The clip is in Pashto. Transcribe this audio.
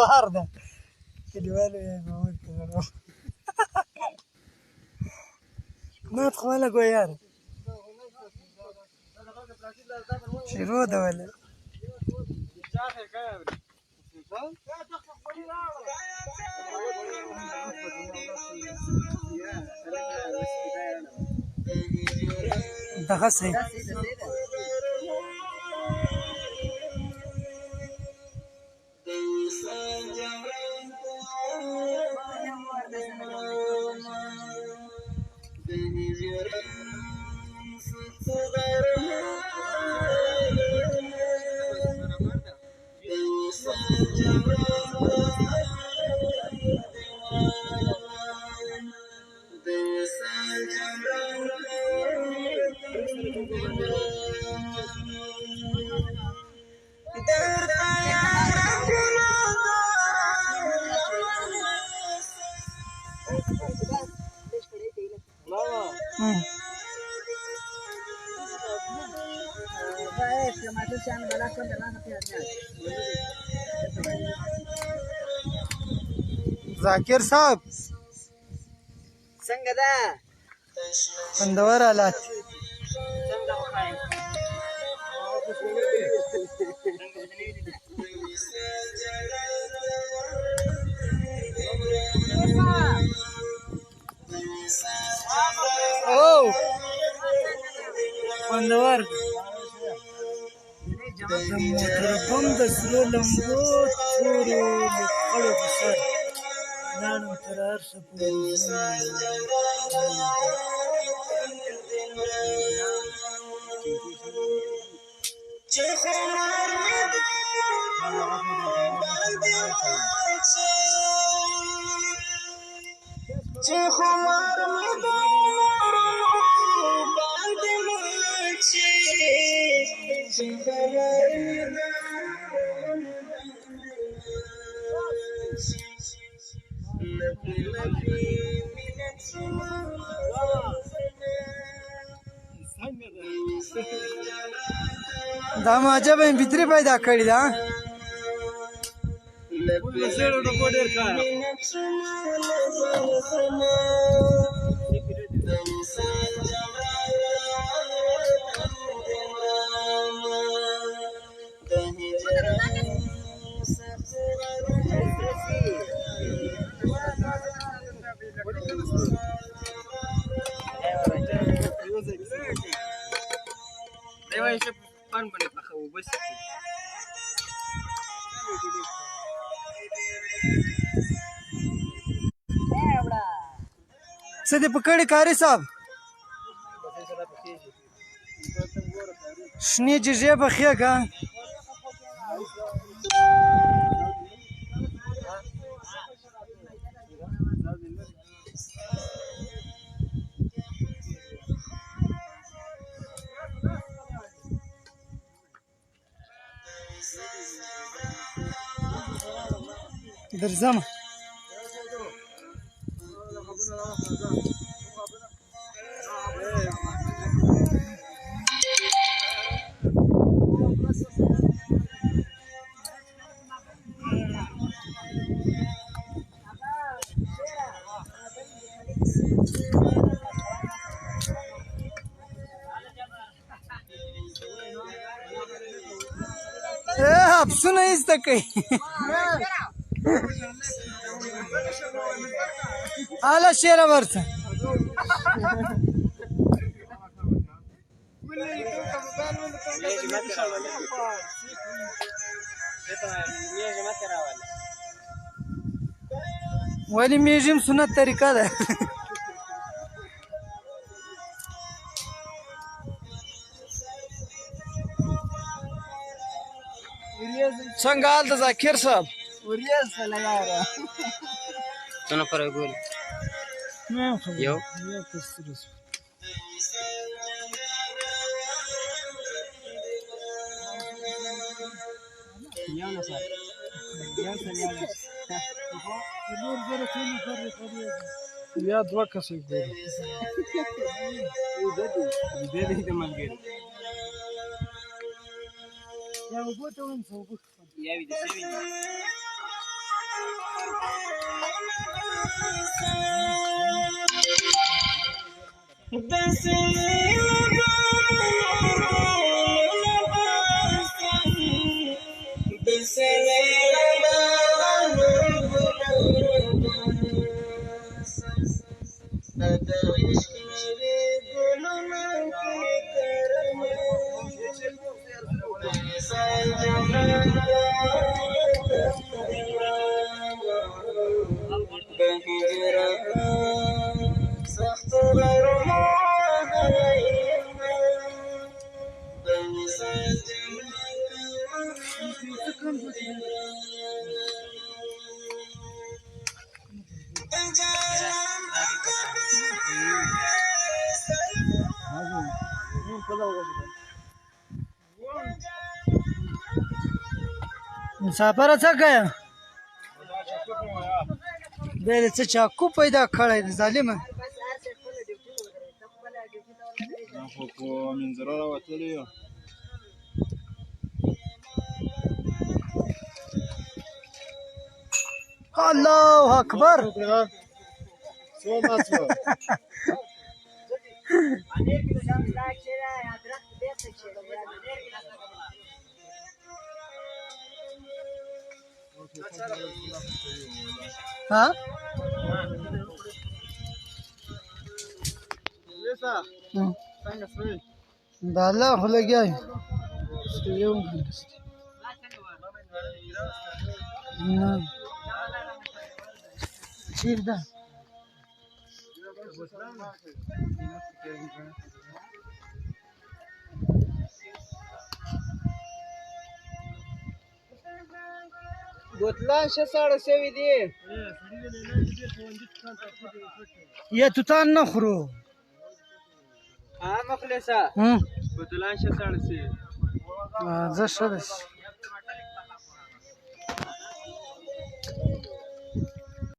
بهر ده کلیوالو یې محمود کړو مات خو ولګو یار شروع ده ولې دغه صحیح ذاکر صاحب څنګه ده خوندور حالات او خوندور د موټر بم د سرو لمبو تورو لوخړو په سر لاړم تر هر څه پورې دا معجبه MP3 پیدا کړې ده څه دې پکړې کاري صاحب شنې جیجې پخېږه درځم حبسونه ایسته کوي حالا شیره ورته ولی میږم سنت طریقه ده څنګه حال ده ذاکر صاحب وریځ سره یاره څو نفر ګوري یو یا دوه کسه ګوري دې دې ملګری یا وګورئ څو یا وی دې مسافرचा काय बेरेचं चाकू पैदा खळाय झाले मग अल्लाहु अकबर हाँ डाला हो गया चिरदा बोतला 6.5 दे ये तुतान न खरो हा मखलेसा हम्म बोतला 6.5 जसं